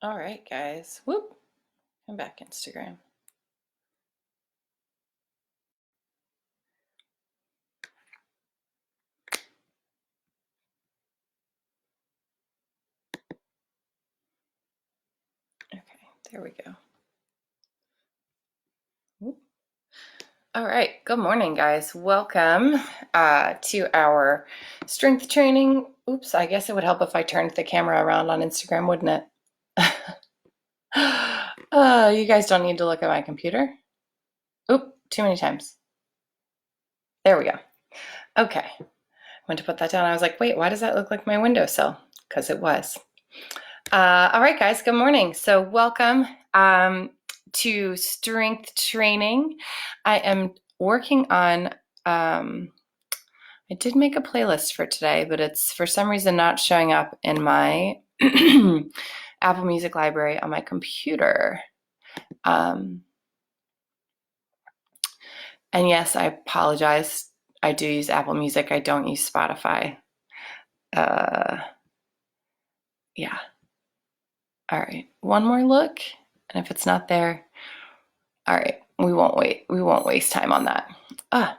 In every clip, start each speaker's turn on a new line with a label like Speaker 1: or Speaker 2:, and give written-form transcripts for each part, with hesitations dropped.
Speaker 1: All right, guys. Whoop. I'm back Instagram. Okay, there we go. Whoop. All right, good morning, guys. Welcome to our strength training. Oops, I guess it would help if I turned the camera around on Instagram, wouldn't it? You guys don't need to look at my computer. Oop, too many times. There we go. Okay, I went to put that down. I was like, wait, why does that look like my windowsill? Because it was. All right, guys, good morning. So welcome to strength training. I am working on, I did make a playlist for today, but it's for some reason not showing up in my Apple Music library on my computer. And yes, I apologize. I do use Apple Music. I don't use Spotify. Yeah. All right, one more look. And if it's not there, all right, we won't wait. We won't waste time on that. I'm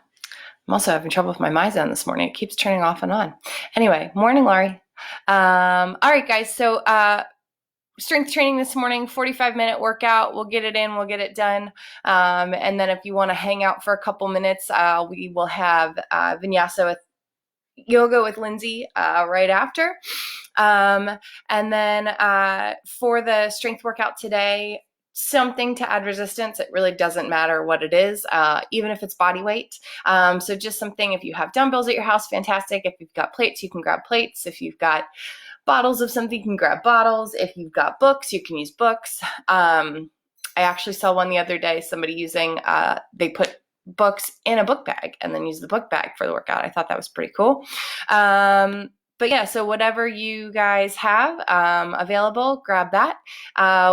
Speaker 1: also having trouble with my MyZone this morning. It keeps turning off and on. Anyway, morning, Laurie. All right, guys. So strength training this morning, 45-minute workout. We'll get it in. We'll get it done. And then if you want to hang out for a couple minutes, we will have vinyasa with yoga with Lindsay right after. And then for the strength workout today, something to add resistance. It really doesn't matter what it is, even if it's body weight. So just something, if you have dumbbells at your house, fantastic. If you've got plates, you can grab plates. If you've got bottles of something, you can grab bottles. If you've got books, you can use books. I actually saw one the other day, somebody using, they put books in a book bag and then use the book bag for the workout. I thought that was pretty cool. But yeah, so whatever you guys have available, grab that.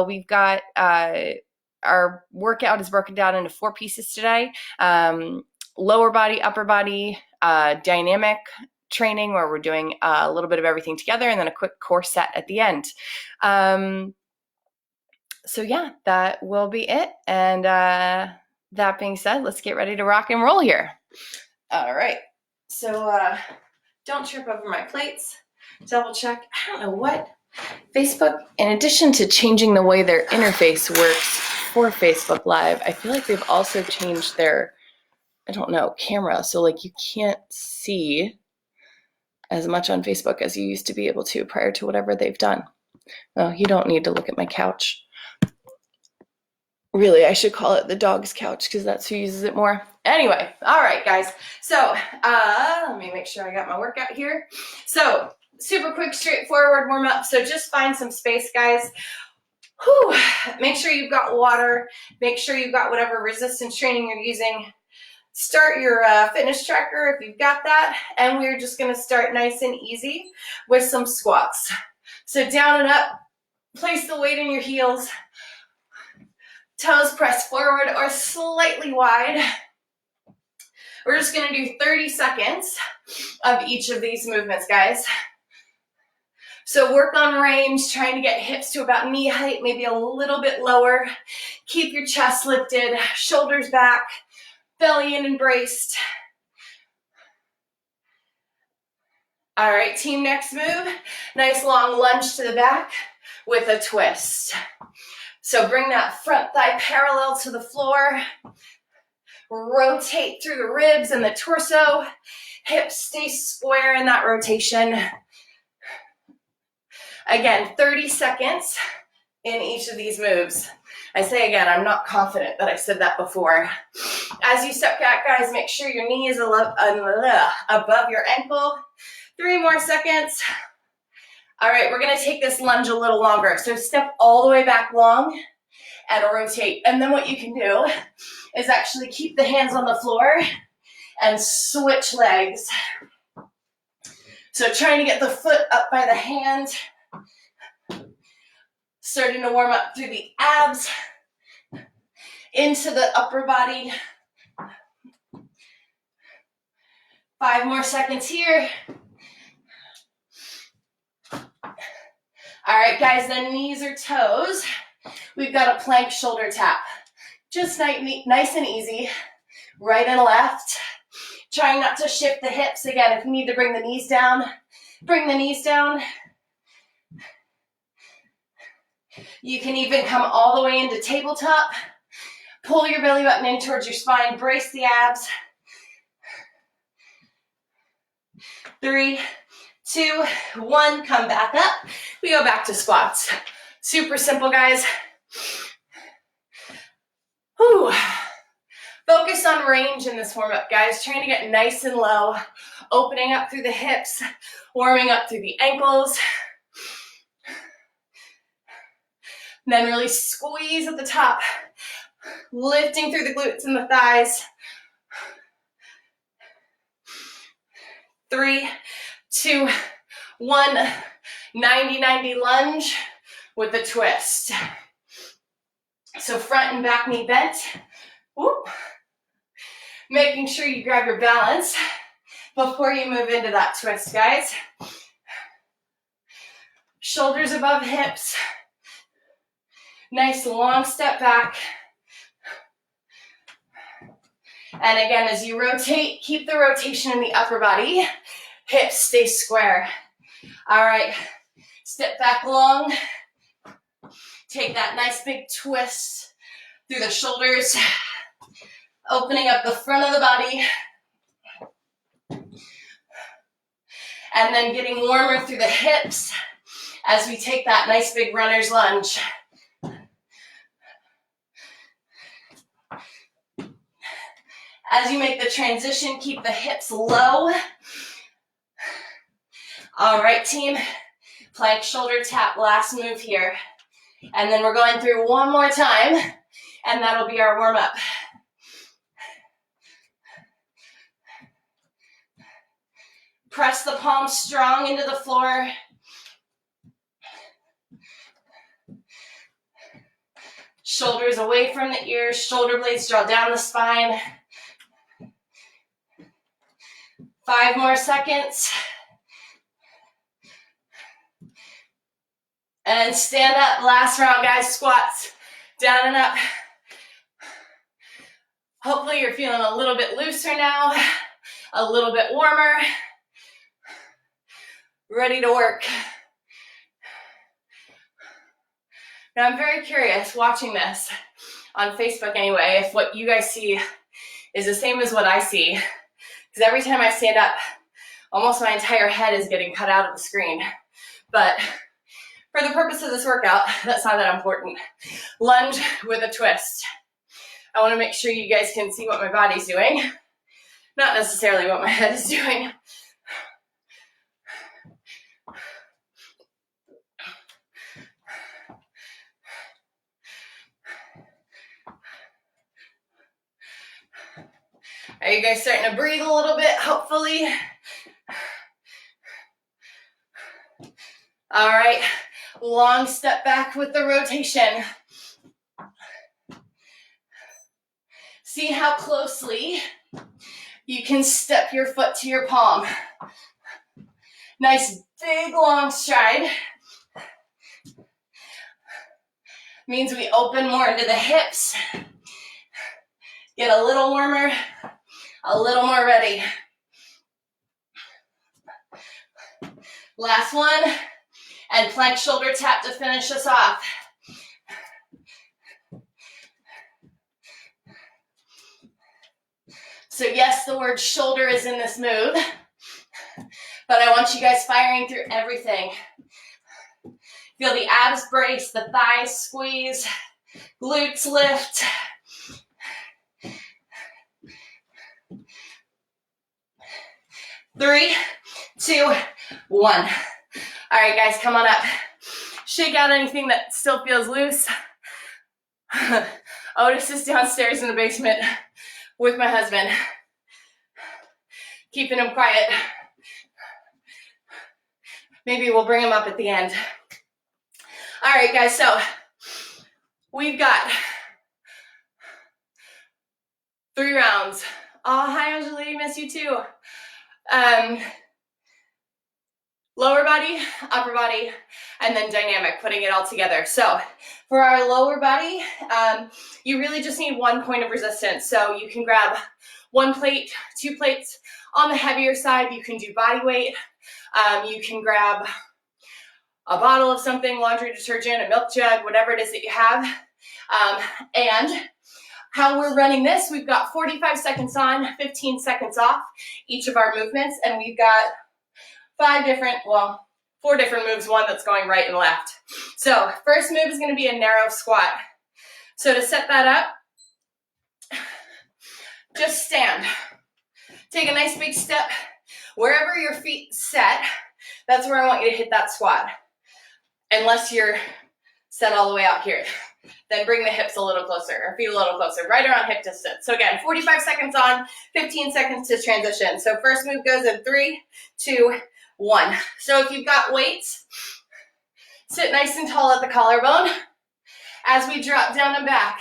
Speaker 1: We've got our workout is broken down into 4 pieces today. Lower body, upper body, dynamic training where we're doing a little bit of everything together, and then a quick core set at the end. So yeah, that will be it. And that being said, let's get ready to rock and roll here. All right. So don't trip over my plates. Double check. I don't know what. Facebook, in addition to changing the way their interface works for Facebook Live, I feel like they've also changed their, I don't know, camera. So like you can't see as much on Facebook as you used to be able to prior to whatever they've done. Well, you don't need to look at my couch. Really, I should call it the dog's couch because that's who uses it more. Anyway, all right, guys. So let me make sure I got my workout here. So super quick, straightforward warm up. So just find some space, guys. Whew. Make sure you've got water. Make sure you've got whatever resistance training you're using. Start your fitness tracker if you've got that. And we're just going to start nice and easy with some squats. So down and up. Place the weight in your heels. Toes press forward or slightly wide. We're just going to do 30 seconds of each of these movements, guys. So work on range, trying to get hips to about knee height, maybe a little bit lower. Keep your chest lifted, shoulders back, belly in and braced. All right, team, next move. Nice long lunge to the back with a twist. So bring that front thigh parallel to the floor. Rotate through the ribs and the torso. Hips stay square in that rotation. Again, 30 seconds in each of these moves. I say again, I'm not confident that I said that before. As you step back, guys, make sure your knee is above your ankle. 3 more seconds. All right, we're gonna take this lunge a little longer. So step all the way back long and rotate. And then what you can do is actually keep the hands on the floor and switch legs. So trying to get the foot up by the hand. Starting to warm up through the abs, into the upper body. 5 more seconds here. All right, guys, then knees or toes. We've got a plank shoulder tap. Just nice and easy, right and left. Trying not to shift the hips. Again, if you need to bring the knees down, bring the knees down. You can even come all the way into tabletop. Pull your belly button in towards your spine. Brace the abs. 3, 2, 1. Come back up. We go back to squats. Super simple, guys. Whew. Focus on range in this warm-up, guys. Trying to get nice and low. Opening up through the hips. Warming up through the ankles. And then really squeeze at the top. Lifting through the glutes and the thighs. 3, 2, 1. 90-90 lunge with a twist. So front and back knee bent. Whoop. Making sure you grab your balance before you move into that twist, guys. Shoulders above hips. Nice long step back. And again, as you rotate, keep the rotation in the upper body. Hips stay square. All right, step back long. Take that nice big twist through the shoulders. Opening up the front of the body. And then getting warmer through the hips as we take that nice big runner's lunge. As you make the transition, keep the hips low. All right, team. Plank shoulder tap, last move here. And then we're going through one more time, and that'll be our warm-up. Press the palms strong into the floor. Shoulders away from the ears, shoulder blades draw down the spine. 5 more seconds. And stand up, last round, guys, squats, down and up. Hopefully you're feeling a little bit looser now, a little bit warmer, ready to work. Now I'm very curious, watching this on Facebook anyway, if what you guys see is the same as what I see. Because every time I stand up, almost my entire head is getting cut out of the screen. But for the purpose of this workout, that's not that important. Lunge with a twist. I want to make sure you guys can see what my body's doing, not necessarily what my head is doing. Are you guys starting to breathe a little bit, hopefully? All right, long step back with the rotation. See how closely you can step your foot to your palm. Nice big long stride. Means we open more into the hips. Get a little warmer, a little more ready. Last one, and plank shoulder tap to finish us off. So yes, the word shoulder is in this move, but I want you guys firing through everything. Feel the abs brace, the thighs squeeze, glutes lift. Three, 2, 1. All right, guys, come on up. Shake out anything that still feels loose. Otis is downstairs in the basement with my husband, keeping him quiet. Maybe we'll bring him up at the end. All right, guys, so we've got 3 rounds. Oh, hi, Anjali, miss you too. Lower body, upper body, and then dynamic, putting it all together. So for our lower body, you really just need 1 point of resistance. So you can grab 1 plate, 2 plates. On the heavier side, you can do body weight. You can grab a bottle of something, laundry detergent, a milk jug, whatever it is that you have. And how we're running this, we've got 45 seconds on, 15 seconds off, each of our movements, and we've got 4 different moves, one that's going right and left. So first move is going to be a narrow squat. So to set that up, just stand. Take a nice big step. Wherever your feet set, that's where I want you to hit that squat. Unless you're set all the way out here. Then bring the hips a little closer, or feet a little closer, right around hip distance. So again, 45 seconds on, 15 seconds to transition. So first move goes in 3, 2, 1. So if you've got weights, sit nice and tall at the collarbone. As we drop down and back,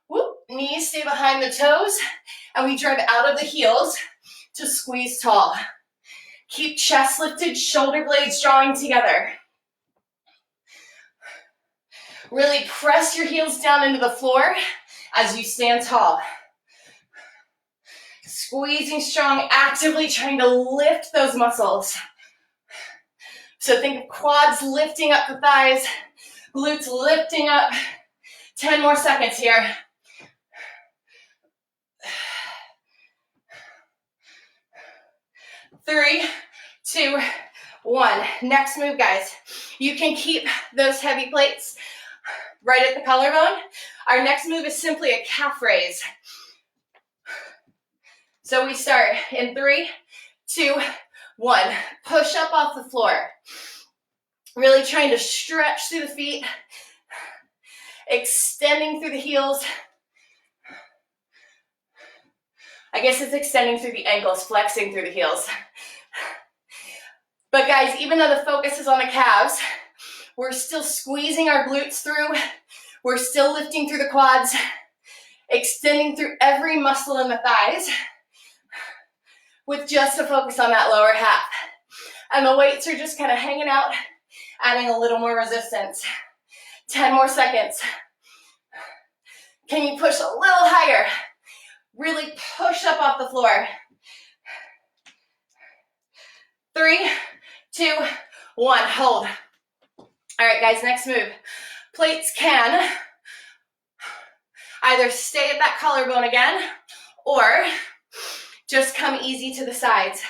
Speaker 1: whoop, knees stay behind the toes, and we drive out of the heels to squeeze tall. Keep chest lifted, shoulder blades drawing together. Really press your heels down into the floor as you stand tall. Squeezing strong, actively trying to lift those muscles. So think of quads lifting up the thighs, glutes lifting up. 10 more seconds here. Three, 2, 1. Next move, guys. You can keep those heavy plates right at the collarbone. Our next move is simply a calf raise. So we start in 3, 2, 1. Push up off the floor. Really trying to stretch through the feet, extending through the heels. I guess it's extending through the ankles, flexing through the heels. But guys, even though the focus is on the calves, we're still squeezing our glutes through. We're still lifting through the quads, extending through every muscle in the thighs with just a focus on that lower half. And the weights are just kind of hanging out, adding a little more resistance. 10 more seconds. Can you push a little higher? Really push up off the floor. 3, 2, 1, hold. All right, guys, next move. Plates can either stay at that collarbone again or just come easy to the sides.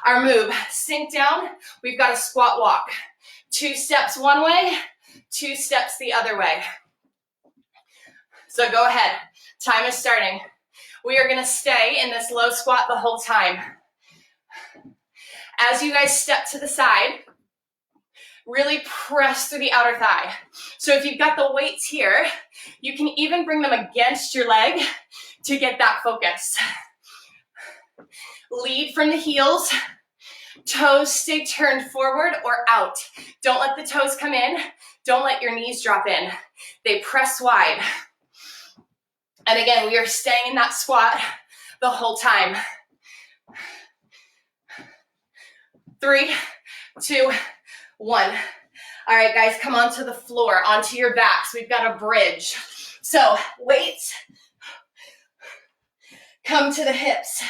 Speaker 1: Our move, sink down, we've got a squat walk. 2 steps one way, 2 steps the other way. So go ahead, time is starting. We are gonna stay in this low squat the whole time. As you guys step to the side, really press through the outer thigh. So if you've got the weights here, you can even bring them against your leg to get that focus. Lead from the heels. Toes stay turned forward or out. Don't let the toes come in. Don't let your knees drop in. They press wide. And again, we are staying in that squat the whole time. 3, 2, 1. All right, guys, come onto the floor, onto your backs. We've got a bridge. So weights, come to the hips.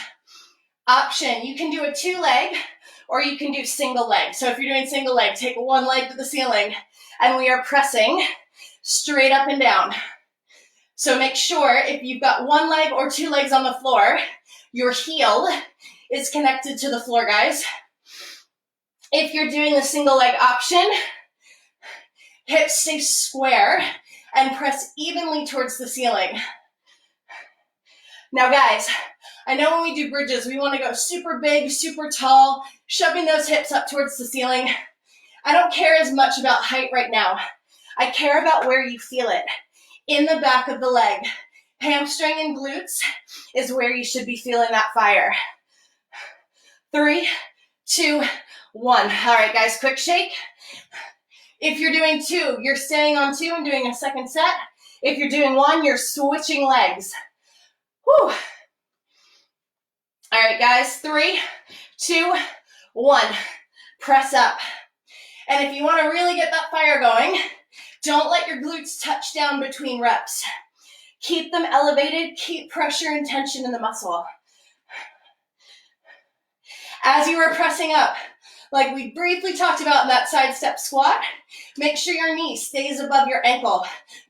Speaker 1: Option, you can do a 2-leg or you can do single leg. So if you're doing single leg, take 1 leg to the ceiling and we are pressing straight up and down. So make sure if you've got 1 leg or 2 legs on the floor, your heel is connected to the floor, guys. If you're doing the single leg option, hips stay square and press evenly towards the ceiling. Now guys, I know when we do bridges, we want to go super big, super tall, shoving those hips up towards the ceiling. I don't care as much about height right now. I care about where you feel it. In the back of the leg. Hamstring and glutes is where you should be feeling that fire. 3, 2, 1. All right, guys, quick shake. If you're doing 2, you're staying on 2 and doing a second set. If you're doing 1, you're switching legs. Whew. All right, guys, 3, 2, 1. press up. And if you want to really get that fire going, don't let your glutes touch down between reps. Keep them elevated, keep pressure and tension in the muscle. As you are pressing up, like we briefly talked about in that side step squat, make sure your knee stays above your ankle.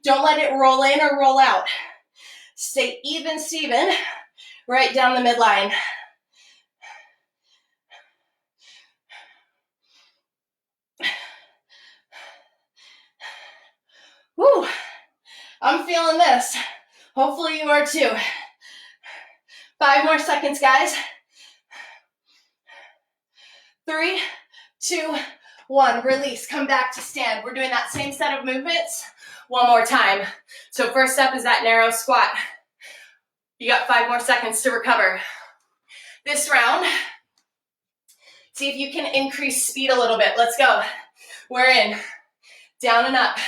Speaker 1: Don't let it roll in or roll out. Stay even, Steven, right down the midline. Woo, I'm feeling this. Hopefully you are too. 5 more seconds, guys. 3, 2, 1. Release. Come back to stand. We're doing that same set of movements one more time. So first step is that narrow squat. You got 5 more seconds to recover. This round, see if you can increase speed a little bit. Let's go. We're in. Down and up.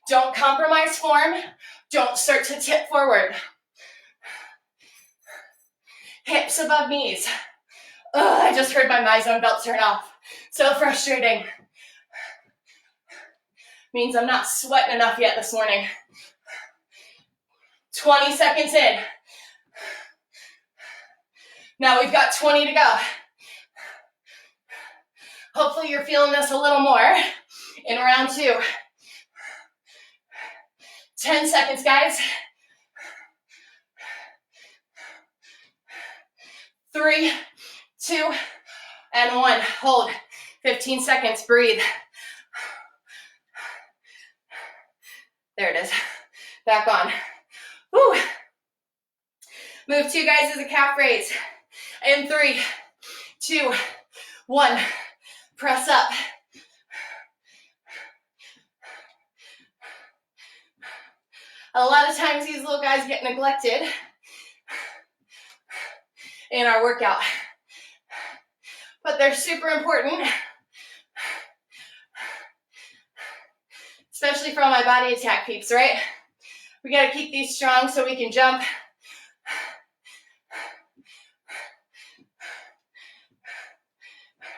Speaker 1: Don't compromise form. Don't start to tip forward. Hips above knees. Ugh, I just heard my MyZone belt turn off. So frustrating. Means I'm not sweating enough yet this morning. 20 seconds in. Now we've got 20 to go. Hopefully you're feeling this a little more in round 2. 10 seconds, guys. 3, 2, and 1. Hold. 15 seconds. Breathe. There it is. Back on. Woo. Move 2, guys, as a calf raise. In 3, 2, 1. Press up. A lot of times these little guys get neglected in our workout, but they're super important, especially for all my body attack peeps, right? We got to keep these strong so we can jump.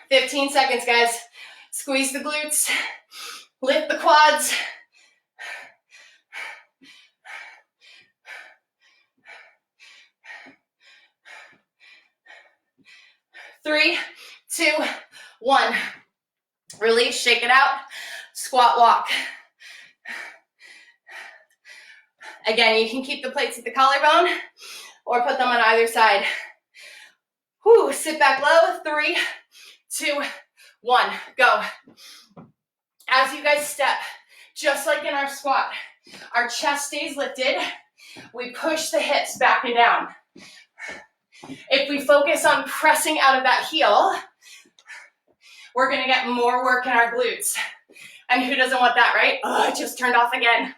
Speaker 1: "15 seconds, guys. Squeeze the glutes, lift the quads. Three, 2, 1. Release, shake it out. Squat walk. Again, you can keep the plates at the collarbone or put them on either side. Whew, sit back low. 3, 2, 1. Go. As you guys step, just like in our squat, our chest stays lifted. We push the hips back and down. If we focus on pressing out of that heel, we're going to get more work in our glutes. And who doesn't want that, right? Oh, it just turned off again.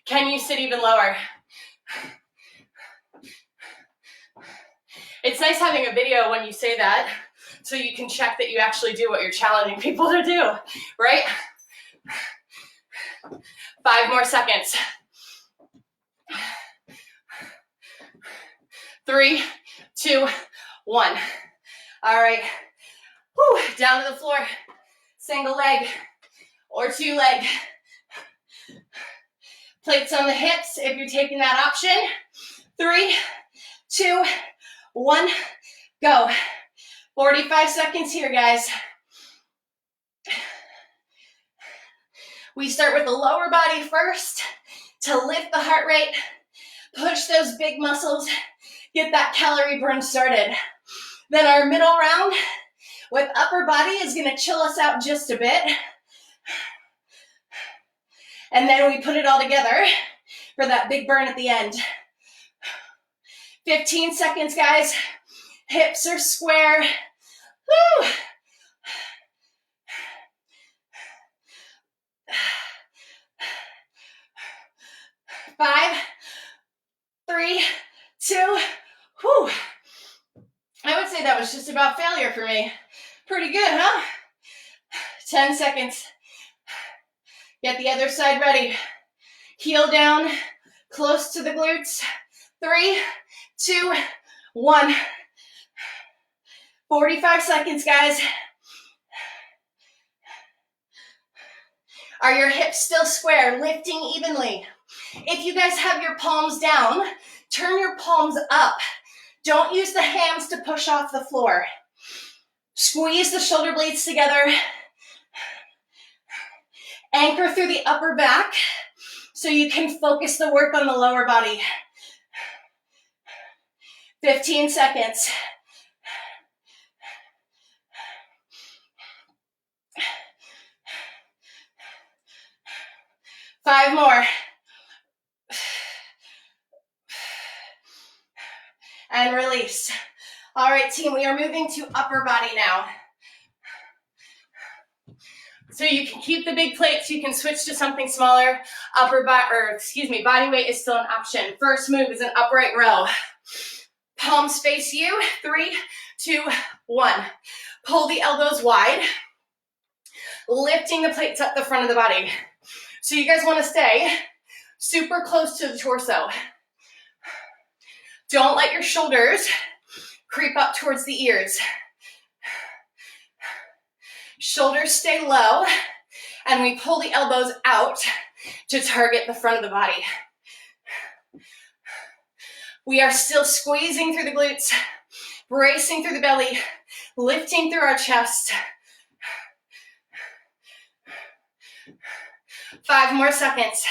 Speaker 1: Can you sit even lower? It's nice having a video when you say that, so you can check that you actually do what you're challenging people to do, right? 5 more seconds. 3, 2, 1. All right. Whew, down to the floor. Single leg or 2 leg. Plates on the hips if you're taking that option. 3, 2, 1. Go. 45 seconds here, guys. We start with the lower body first to lift the heart rate, push those big muscles, get that calorie burn started. Then our middle round with upper body is going to chill us out just a bit. And then we put it all together for that big burn at the end. 15 seconds, guys. Hips are square. Woo! 5, 3, 2, whew. I would say that was just about failure for me. Pretty good, huh? 10 seconds. Get the other side ready. Heel down, close to the glutes. 3, 2, 1. 45 seconds, guys. Are your hips still square, lifting evenly? If you guys have your palms down, turn your palms up. Don't use the hands to push off the floor. Squeeze the shoulder blades together. Anchor through the upper back so you can focus the work on the lower body. 15 seconds. Five more. And release. All right, team, we are moving to upper body now. So you can keep the big plates, you can switch to something smaller. Body weight is still an option. First move is an upright row. Palms face you, 3, 2, 1. Pull the elbows wide, lifting the plates up the front of the body. So you guys want to stay super close to the torso. Don't let your shoulders creep up towards the ears. Shoulders stay low, and we pull the elbows out to target the front of the body. We are still squeezing through the glutes, bracing through the belly, lifting through our chest. 5 more seconds.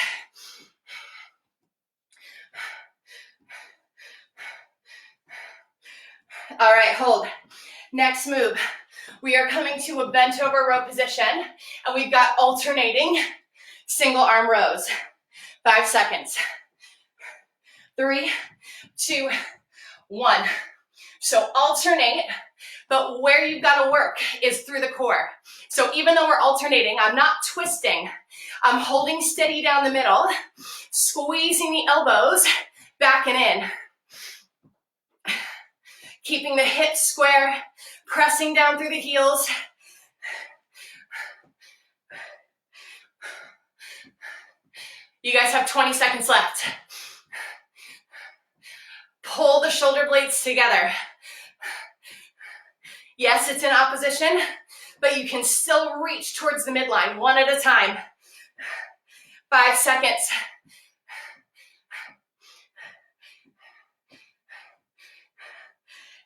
Speaker 1: All right, hold. Next move. We are coming to a bent over row position, and we've got alternating single arm rows. 5 seconds. 3, 2, 1. So alternate, but where you've got to work is through the core. So even though we're alternating, I'm not twisting. I'm holding steady down the middle, squeezing the elbows back and in. Keeping the hips square, pressing down through the heels. You guys have 20 seconds left. Pull the shoulder blades together. Yes, it's in opposition, but you can still reach towards the midline, one at a time. 5 seconds.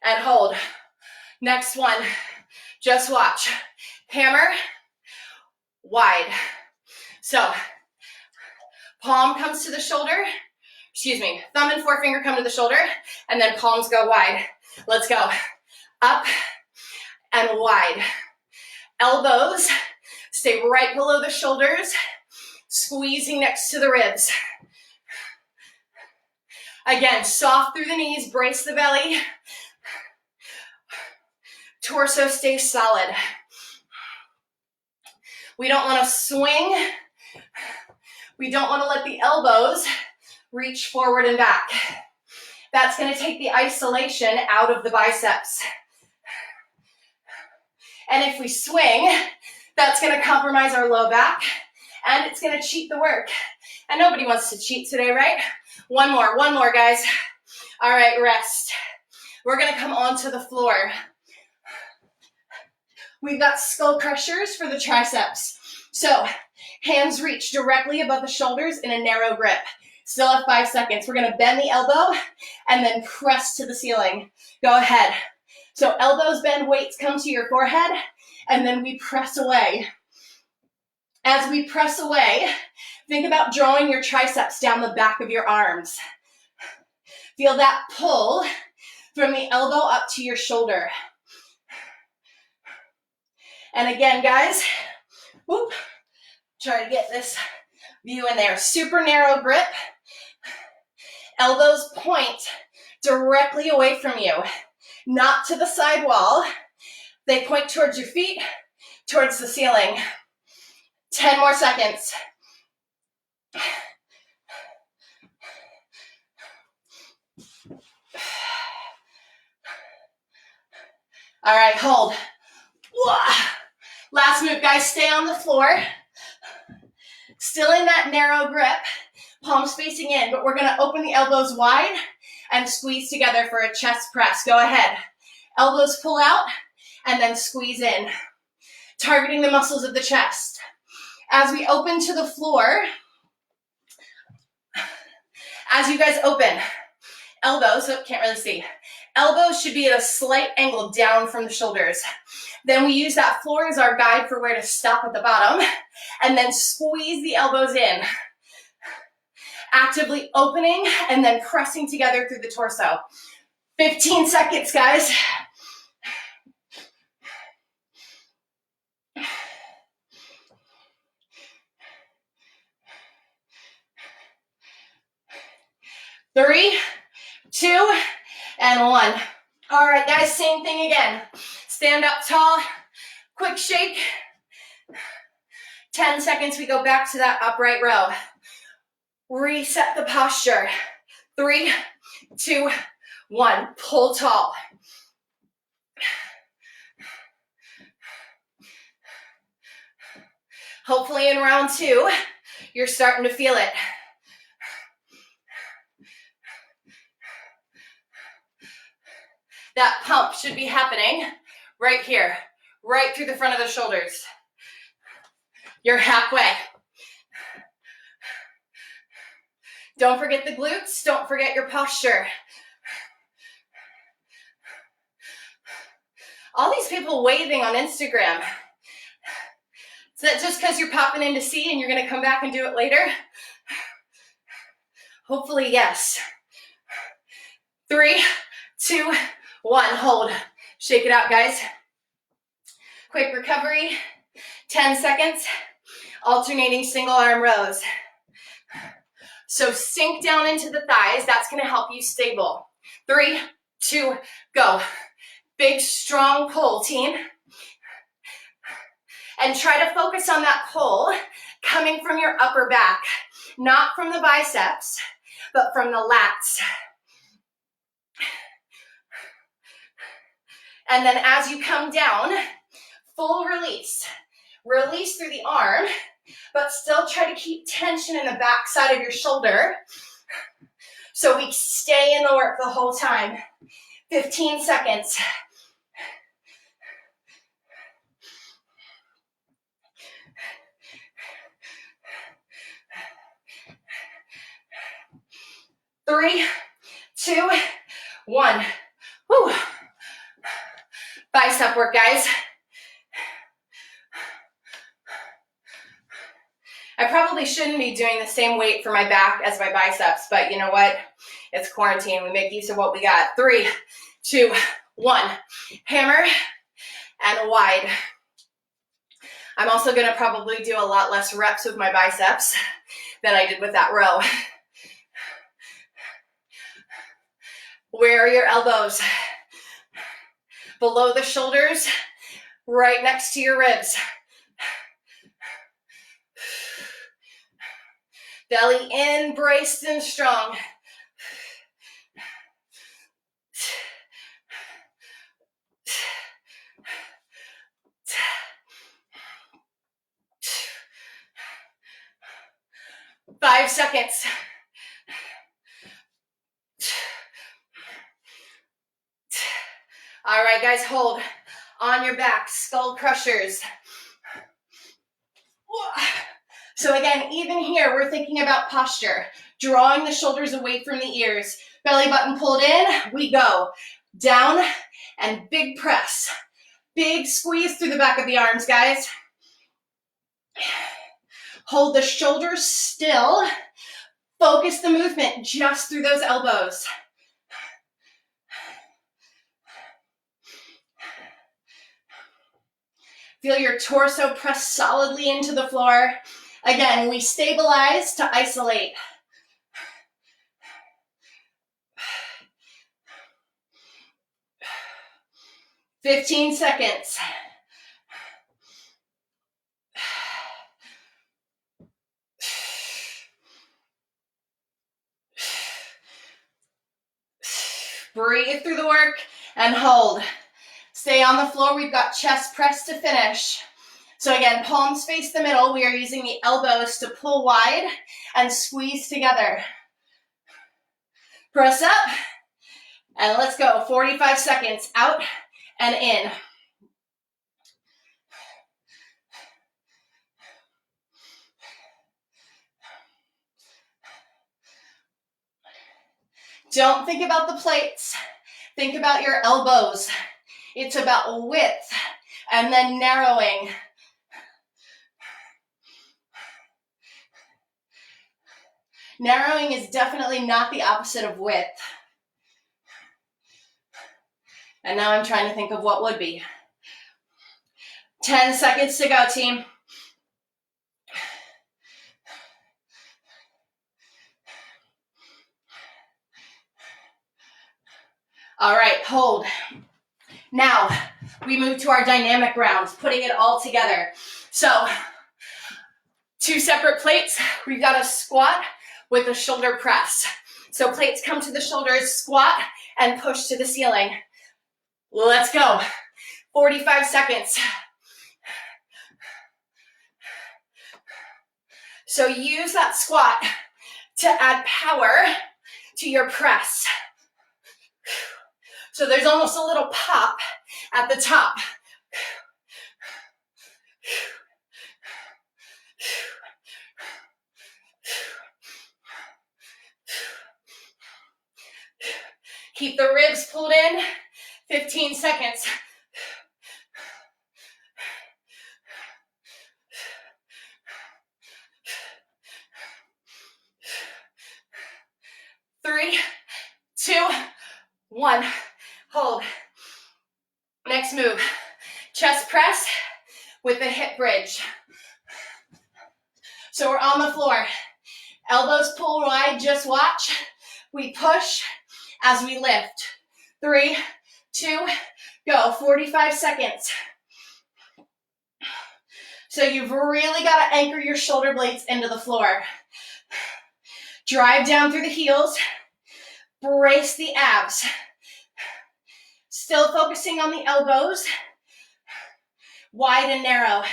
Speaker 1: And hold. Next one, just watch. Hammer, wide. So, palm comes to the shoulder, thumb and forefinger come to the shoulder, and then palms go wide. Let's go. Up and wide. Elbows stay right below the shoulders, squeezing next to the ribs. Again, soft through the knees, brace the belly. Torso stays solid. We don't want to swing. We don't want to let the elbows reach forward and back. That's going to take the isolation out of the biceps. And if we swing, that's going to compromise our low back, and it's going to cheat the work. And nobody wants to cheat today, right? One more, guys. All right, rest. We're going to come onto the floor. We've got skull crushers for the triceps. So hands reach directly above the shoulders in a narrow grip. Still have 5 seconds. We're going to bend the elbow and then press to the ceiling. Go ahead. So elbows bend, weights come to your forehead, and then we press away. As we press away, think about drawing your triceps down the back of your arms. Feel that pull from the elbow up to your shoulder. And again, guys, whoop, try to get this view in there. Super narrow grip. Elbows point directly away from you, not to the side wall. They point towards your feet, towards the ceiling. 10 more seconds. All right, hold. Last move, guys, stay on the floor. Still in that narrow grip, palms facing in, but we're gonna open the elbows wide and squeeze together for a chest press. Go ahead. Elbows pull out and then squeeze in, targeting the muscles of the chest. As we open to the floor, as you guys open, elbows, oh, can't really see. Elbows should be at a slight angle down from the shoulders. Then we use that floor as our guide for where to stop at the bottom, and then squeeze the elbows in. Actively opening and then pressing together through the torso. 15 seconds, guys. Three, 2, and 1. All right, guys, same thing again. Stand up tall, quick shake. 10 seconds, we go back to that upright row. Reset the posture. 3, 2, 1. Pull tall. Hopefully in round 2, you're starting to feel it. That pump should be happening right here, right through the front of the shoulders. You're halfway. Don't forget the glutes. Don't forget your posture. All these people waving on Instagram. Is that just because you're popping in to see and you're going to come back and do it later? Hopefully, yes. 3, 2, 1. Hold. Shake it out, guys. Quick recovery. 10 seconds. Alternating single arm rows. So sink down into the thighs. That's going to help you stable. 3, 2, go. Big, strong pull, team. And try to focus on that pull coming from your upper back, not from the biceps, but from the lats. And then as you come down, full release. Release through the arm, but still try to keep tension in the back side of your shoulder so we stay in the work the whole time. 15 seconds. Three, 2, 1. Whew. Bicep work, guys. I probably shouldn't be doing the same weight for my back as my biceps, but you know what? It's quarantine. We make use of what we got. 3, 2, 1. Hammer and wide. I'm also going to probably do a lot less reps with my biceps than I did with that row. Where are your elbows? Below the shoulders, right next to your ribs. Belly in, braced and strong. Five seconds. All right, guys, hold on your back, skull crushers. So again, even here, we're thinking about posture, drawing the shoulders away from the ears, belly button pulled in, we go down and big press, big squeeze through the back of the arms, guys. Hold the shoulders still, focus the movement just through those elbows. Feel your torso press solidly into the floor. Again, we stabilize to isolate. "15 seconds. Breathe through the work and hold. Stay on the floor. We've got chest press to finish. So again, palms face the middle. We are using the elbows to pull wide and squeeze together. Press up And let's go, 45 seconds, out and in. Don't think about the plates. Think about your elbows. It's about width and then narrowing. Narrowing is definitely not the opposite of width. And now I'm trying to think of what would be. 10 seconds to go, team. All right, hold. Now, we move to our dynamic rounds, putting it all together. So, 2 separate plates. We've got a squat with a shoulder press. So plates come to the shoulders, squat, and push to the ceiling. Let's go. 45 seconds. So use that squat to add power to your press. So there's almost a little pop at the top. Keep the ribs pulled in. 15 seconds. Three, 2, 1. Hold. Next move. Chest press with the hip bridge. So we're on the floor. Elbows pull wide, just watch. We push as we lift. 3, 2, go. 45 seconds. So you've really got to anchor your shoulder blades into the floor. Drive down through the heels. Brace the abs. Still focusing on the elbows. Wide and narrow.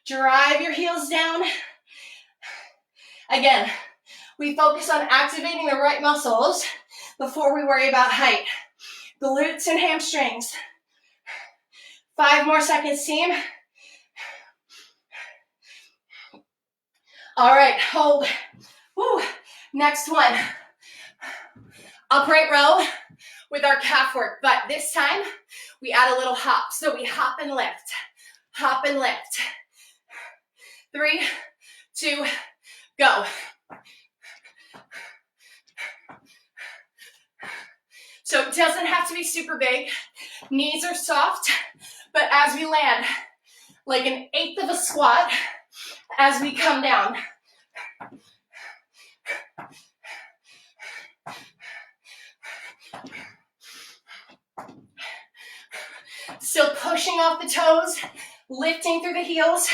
Speaker 1: Drive your heels down. Again, we focus on activating the right muscles before we worry about height. Glutes and hamstrings. 5 more seconds, team. All right, hold. Woo. Next one. Upright row with our calf work, but this time we add a little hop. So we hop and lift. Hop and lift. 3, 2, go. So it doesn't have to be super big. Knees are soft, but as we land, like an eighth of a squat as we come down. Still pushing off the toes, lifting through the heels.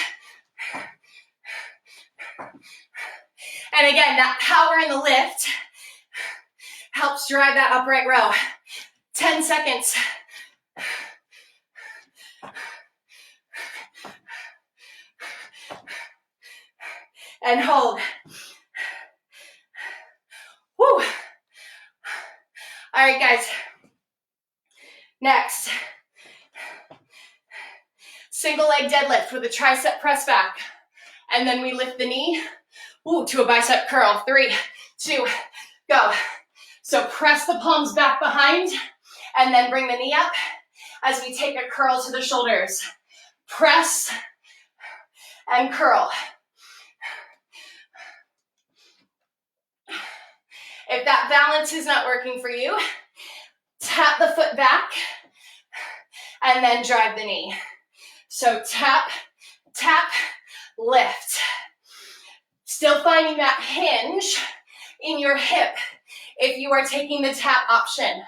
Speaker 1: And again, that power in the lift helps drive that upright row. 10 seconds. And hold. Woo. All right, guys. Next. Single leg deadlift with a tricep press back. And then we lift the knee to a bicep curl. 3, 2, go. So press the palms back behind and then bring the knee up as we take a curl to the shoulders. Press and curl. If that balance is not working for you, tap the foot back and then drive the knee. So tap, tap, lift. Still finding that hinge in your hip if you are taking the tap option.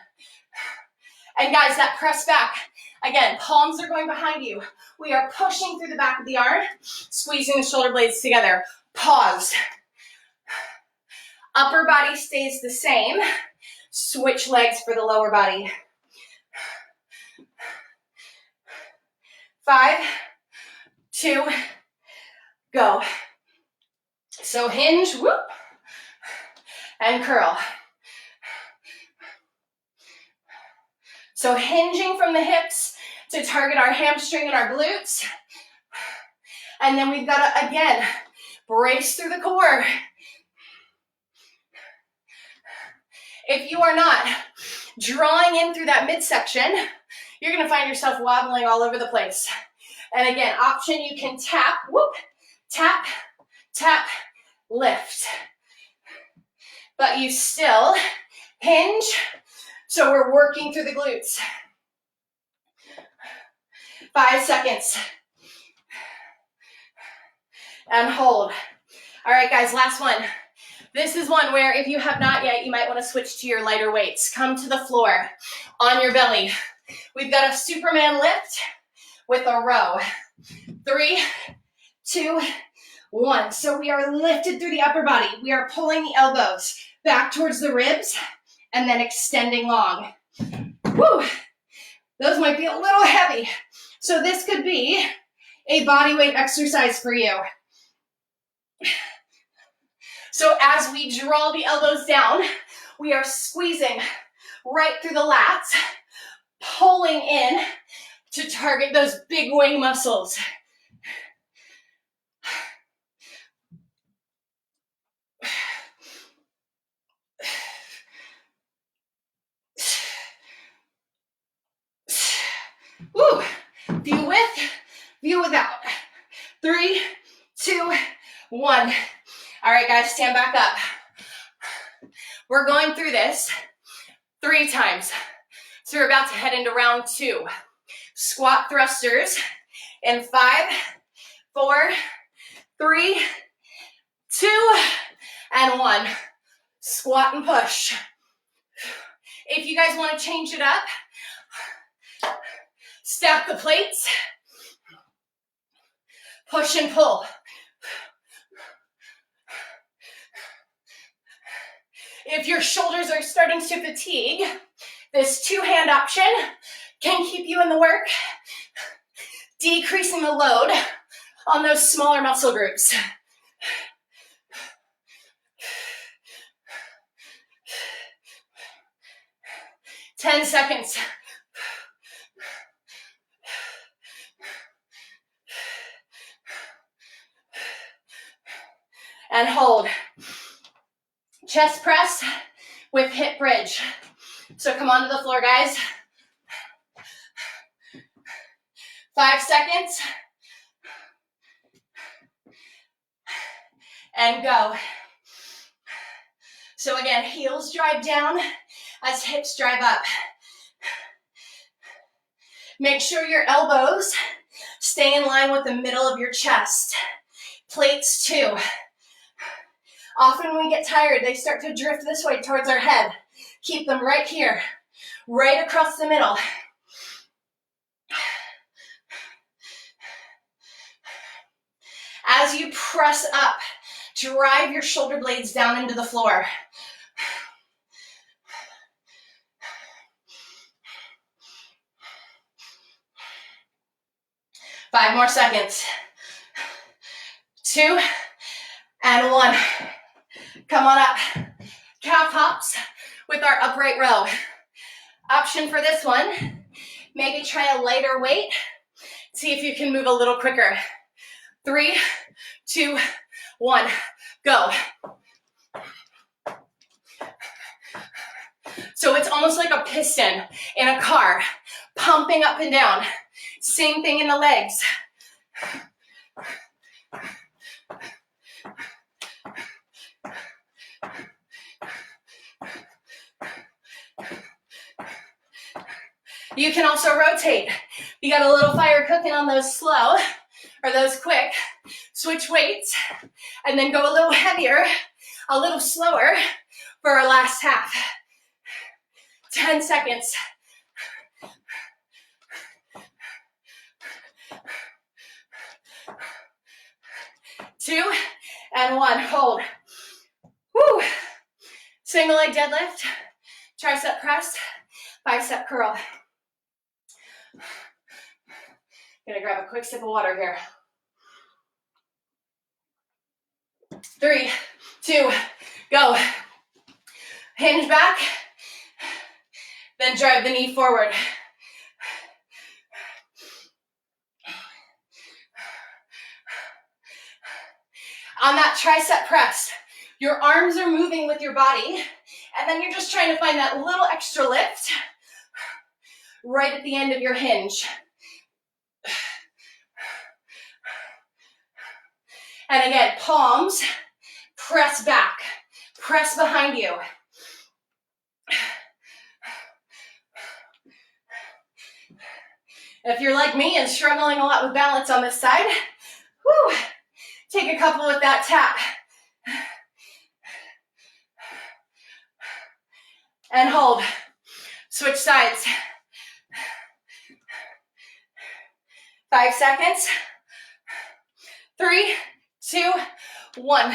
Speaker 1: And guys, that press back, again, palms are going behind you. We are pushing through the back of the arm, squeezing the shoulder blades together. Pause. Upper body stays the same. Switch legs for the lower body. 5, 2, Go. So hinge, whoop, and curl. So hinging from the hips to target our hamstring and our glutes. And then we've got to, again, brace through the core. If you are not drawing in through that midsection, you're going to find yourself wobbling all over the place. And again, option, you can tap, whoop, tap, tap, lift. But you still hinge, so we're working through the glutes. 5 seconds. And hold. All right, guys, last one. This is one where if you have not yet, you might want to switch to your lighter weights. Come to the floor on your belly. We've got a Superman lift with a row. 3, 2, 1. So we are lifted through the upper body. We are pulling the elbows back towards the ribs and then extending long. Woo! Those might be a little heavy. So this could be a body weight exercise for you. So as we draw the elbows down, we are squeezing right through the lats, pulling in to target those big wing muscles. Woo! View with, view without. 3, 2, 1. All right, guys, stand back up. We're going through this 3 times. So we're about to head into round 2. Squat thrusters in 5, 4, 3, 2, and 1. Squat and push. If you guys want to change it up, stack the plates, push and pull. If your shoulders are starting to fatigue, this 2-hand option can keep you in the work, decreasing the load on those smaller muscle groups. 10 seconds. And hold. Chest press with hip bridge. So come onto the floor, guys. 5 seconds. And go. So again, heels drive down as hips drive up. Make sure your elbows stay in line with the middle of your chest. Plates too. Often when we get tired, they start to drift this way towards our head. Keep them right here, right across the middle. As you press up, drive your shoulder blades down into the floor. Five more seconds. 2 and 1. Come on up. Calf hops with our upright row. Option for this one, maybe try a lighter weight. See if you can move a little quicker. 3, 2, 1, go. So it's almost like a piston in a car, pumping up and down. Same thing in the legs. You can also rotate. You got a little fire cooking on those slow or those quick. Switch weights and then go a little heavier, a little slower for our last half. 10 seconds. Two and one. Hold. Woo. Single leg deadlift, tricep press, bicep curl. Gonna grab a quick sip of water here. 3, 2, go. Hinge back, then drive the knee forward. On that tricep press, your arms are moving with your body, and then you're just trying to find that little extra lift right at the end of your hinge. And again, palms, press back, press behind you. If you're like me and struggling a lot with balance on this side, whoo, take a couple with that tap. And hold. Switch sides. 5 seconds. 3, 2, 1.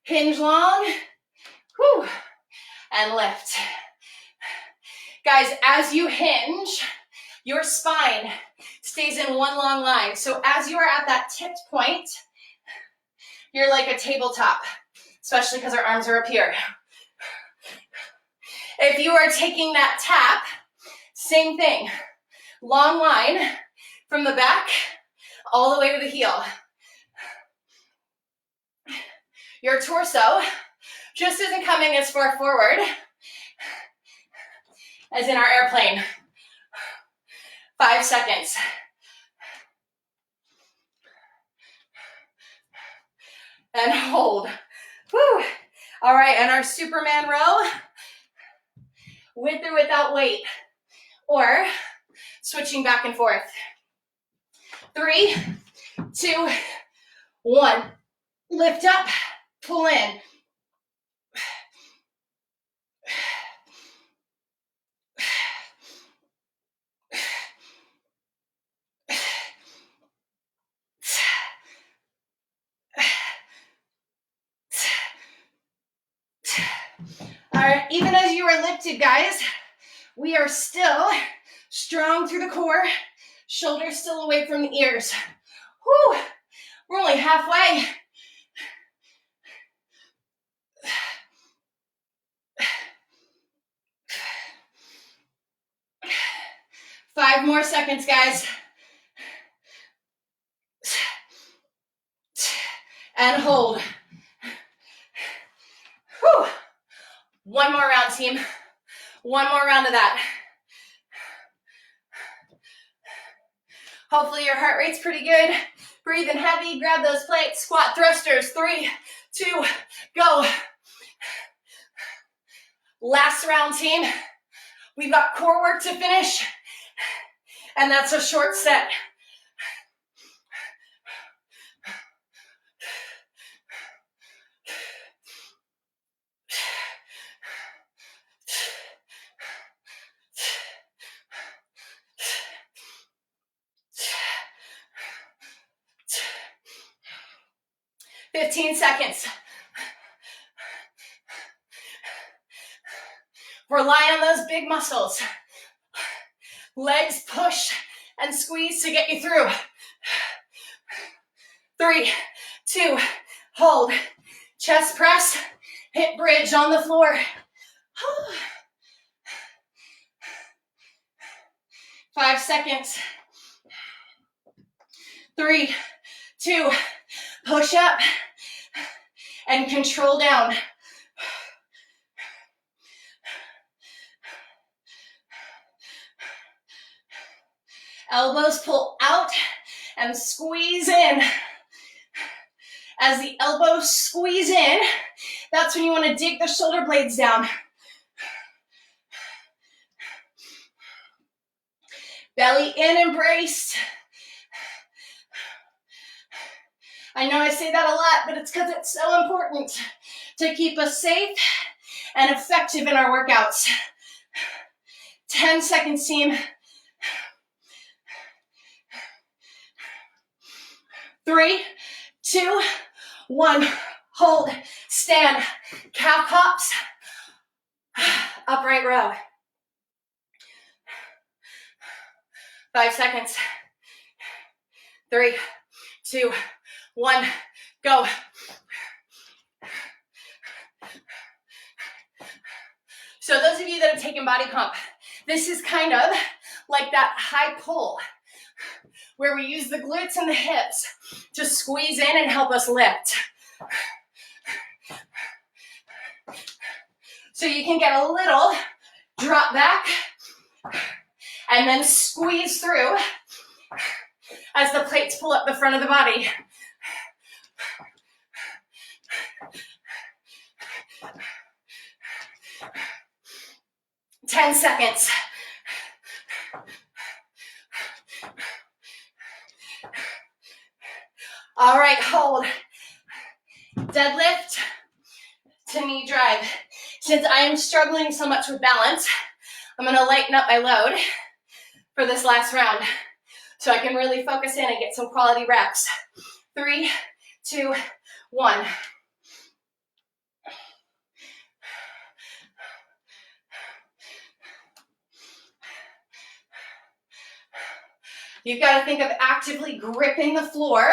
Speaker 1: Hinge long. Whew. And lift. Guys, as you hinge, your spine stays in one long line. So as you are at that tipped point, you're like a tabletop, especially because our arms are up here. If you are taking that tap, same thing. Long line from the back all the way to the heel. Your torso just isn't coming as far forward as in our airplane. 5 seconds. And hold. Woo. All right, and our Superman row, with or without weight, or switching back and forth. 3, 2, 1. Lift up, pull in. All right, even as you are lifted, guys, we are still strong through the core, shoulders still away from the ears. Whew, we're only halfway. Five more seconds, guys. And hold. Whew. One more round, team. One more round of that. Hopefully your heart rate's pretty good. Breathing heavy, grab those plates. Squat thrusters, 3, 2, go. Last round, team. We've got core work to finish, and that's a short set. Fifteen seconds. Rely on those big muscles. Legs push and squeeze to get you through. 3, 2, hold. Chest press, hip bridge on the floor. 5 seconds. 3, 2, push up and control down. Elbows pull out and squeeze in. As the elbows squeeze in, that's when you want to dig the shoulder blades down. Belly in and braced. I know I say that a lot, but it's because it's so important to keep us safe and effective in our workouts. 10 seconds, team. 3, 2, 1. Hold, stand, calf hops, upright row. 5 seconds. 3, 2, 1. Go. So those of you that have taken body comp, this is kind of like that high pull where we use the glutes and the hips to squeeze in and help us lift. So you can get a little drop back and then squeeze through as the plates pull up the front of the body. Ten seconds. All right, hold. Deadlift to knee drive. Since I am struggling so much with balance, I'm gonna lighten up my load for this last round so I can really focus in and get some quality reps. 3, 2, 1. You've got to think of actively gripping the floor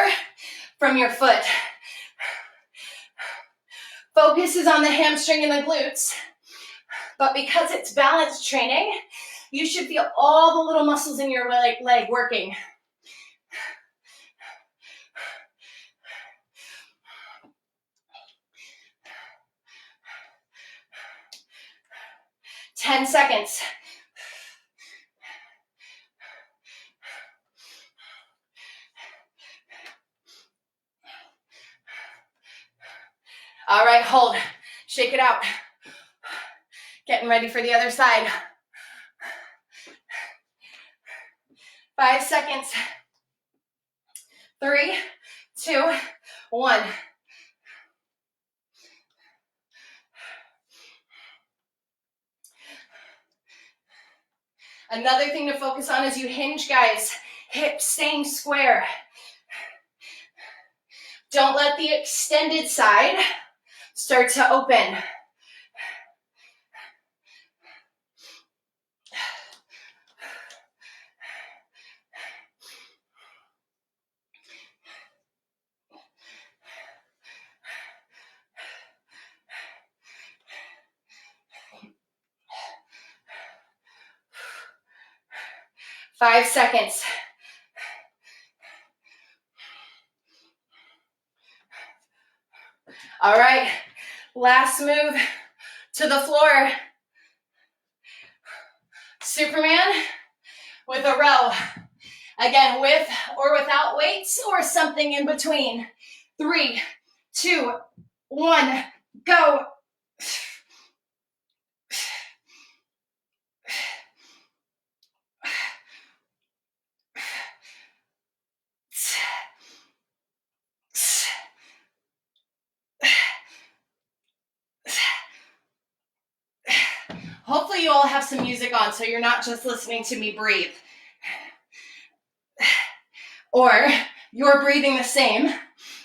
Speaker 1: from your foot. Focus is on the hamstring and the glutes, but because it's balance training, you should feel all the little muscles in your leg working. Ten seconds. All right, hold. Shake it out. Getting ready for the other side. 5 seconds. 3, 2, 1. Another thing to focus on as you hinge, guys. Hips staying square. Don't let the extended side start to open. Five seconds. All right, last move to the floor. Superman with a row. Again, with or without weights or something in between. 3, 2, 1, go. Hopefully you all have some music on so you're not just listening to me breathe. Or you're breathing the same,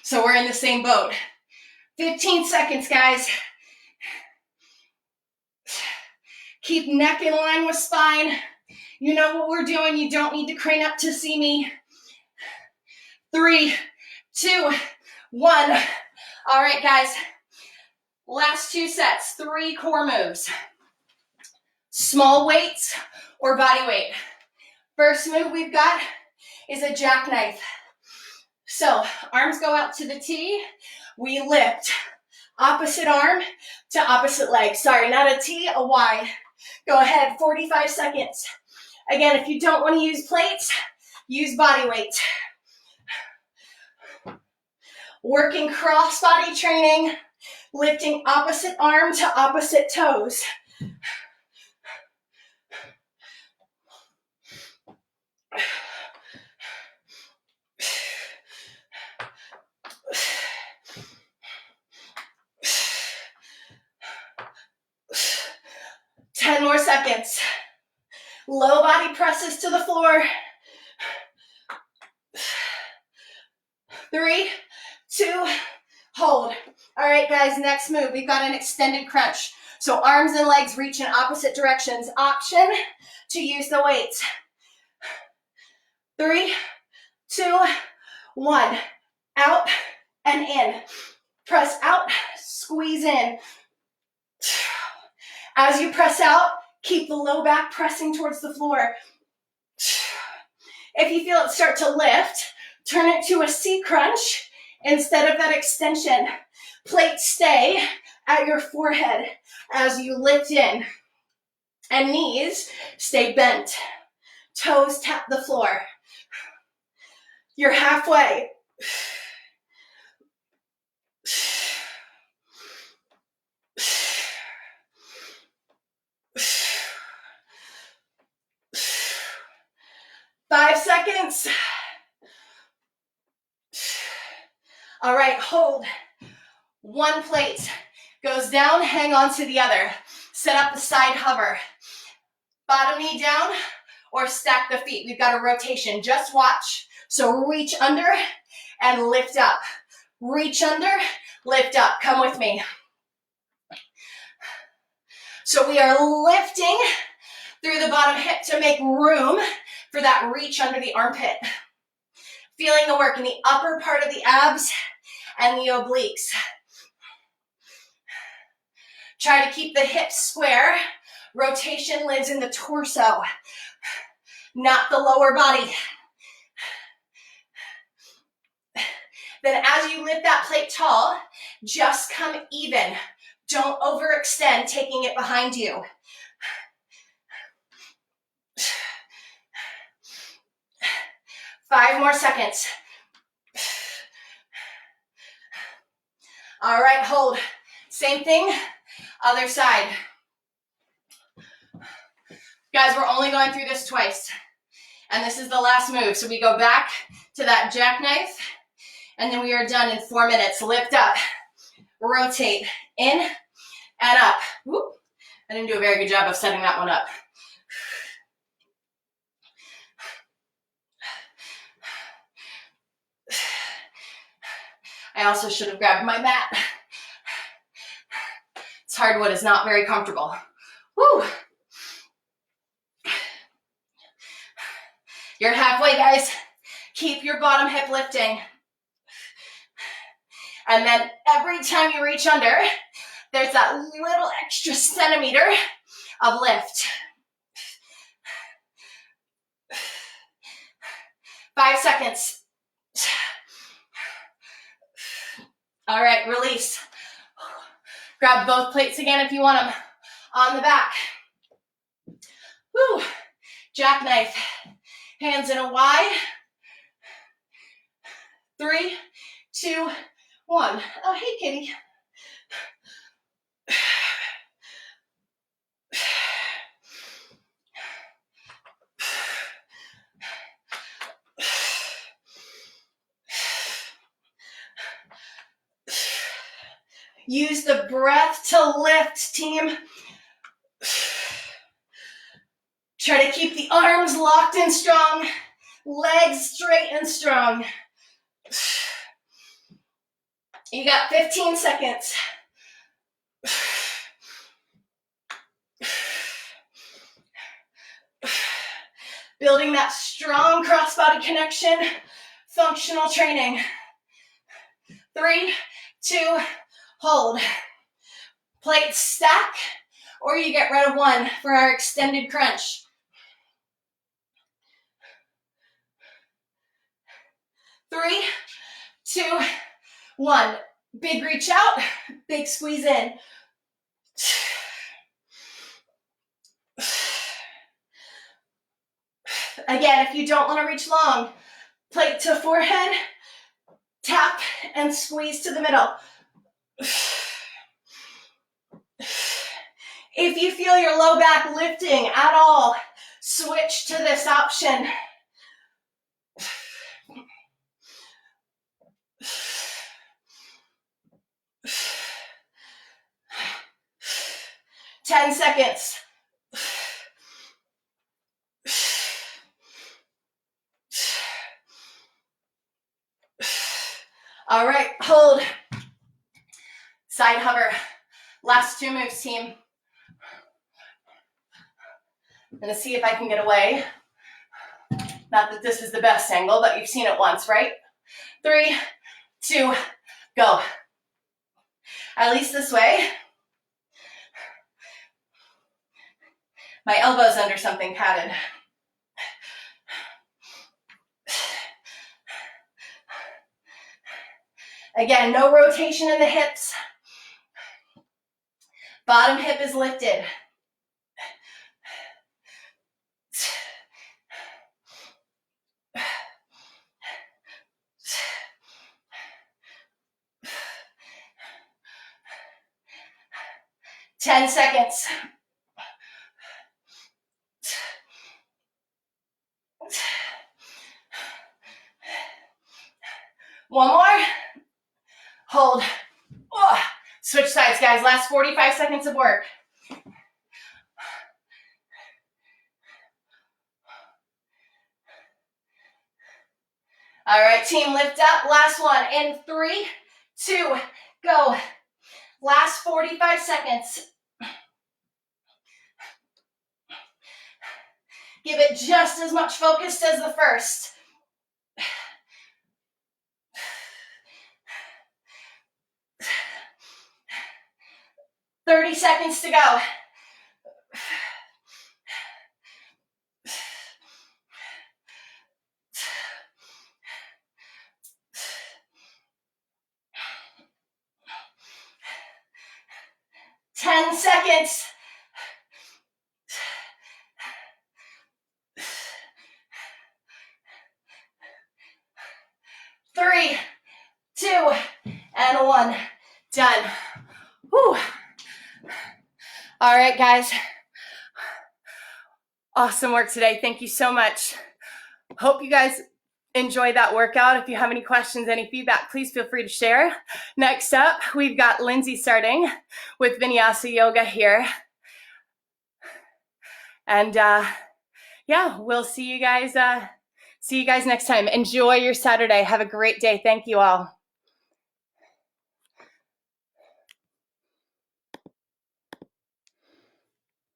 Speaker 1: so we're in the same boat. 15 seconds, guys. Keep neck in line with spine. You know what we're doing. You don't need to crane up to see me. 3, 2, 1. All right, guys. Last 2 sets, 3 core moves. Small weights or body weight. First move we've got is a jackknife. So arms go out to the T. We lift. Opposite arm to opposite leg. Sorry, not a T, a Y. Go ahead, 45 seconds. Again, if you don't want to use plates, use body weight. Working cross body training, lifting opposite arm to opposite toes. Ten more seconds. Low body presses to the floor. 3, 2, hold. All right, guys, next move. We've got an extended crunch. So arms and legs reach in opposite directions. Option to use the weights. 3, 2, 1. Out and in. Press out, squeeze in. As you press out, keep the low back pressing towards the floor. If you feel it start to lift, turn it to a C crunch instead of that extension. Plates stay at your forehead as you lift in. And knees stay bent. Toes tap the floor. You're halfway. 5 seconds. All right, hold. One plate goes down, hang on to the other. Set up the side hover. Bottom knee down or stack the feet. We've got a rotation. Just watch. So reach under and lift up. Reach under, lift up. Come with me. So we are lifting through the bottom hip to make room for that reach under the armpit. Feeling the work in the upper part of the abs and the obliques. Try to keep the hips square. Rotation lives in the torso, not the lower body. Then as you lift that plate tall, just come even. Don't overextend, taking it behind you. Five more seconds. All right, hold. Same thing, other side. Guys, we're only going through this twice. And this is the last move. So we go back to that jackknife, and then we are done in 4 minutes. Lift up, rotate, in and up. Whoop. I didn't do a very good job of setting that one up. I also should have grabbed my mat. This hardwood is not very comfortable. Woo. You're halfway, guys. Keep your bottom hip lifting. And then every time you reach under, there's that little extra centimeter of lift. 5 seconds. All right, release. Grab both plates again if you want them on the back. Woo. Jackknife. Hands in a Y. 3, 2, 1. Oh, hey, kitty. Use the breath to lift, team. Try to keep the arms locked and strong, legs straight and strong. You got 15 seconds. Building that strong cross-body connection, functional training. 3, 2, hold. Plates stack, or you get rid of one for our extended crunch. 3, 2, 1. Big reach out, big squeeze in. Again, if you don't want to reach long, plate to forehead, tap and squeeze to the middle. If you feel your low back lifting at all, switch to this option. 10 seconds. All right, hold. Side hover. Last 2 moves, team. I'm gonna see if I can get away. Not that this is the best angle, but you've seen it once, right? 3, 2, Go. At least this way. My elbow's under something padded. Again, no rotation in the hips. Bottom hip is lifted. Ten seconds. One more. Hold. Oh. Switch sides, guys. Last 45 seconds of work. All right, team, lift up. Last one. In 3, 2, go. Last 45 seconds. Give it just as much focus as the first. $30 seconds to go. Ten seconds. Three, 2, and 1. Done. Whew. All right, guys. Awesome work today. Thank you so much. Hope you guys enjoy that workout. If you have any questions, any feedback, please feel free to share. Next up, we've got Lindsay starting with Vinyasa Yoga here. And yeah, we'll see you guys next time. Enjoy your Saturday. Have a great day. Thank you all.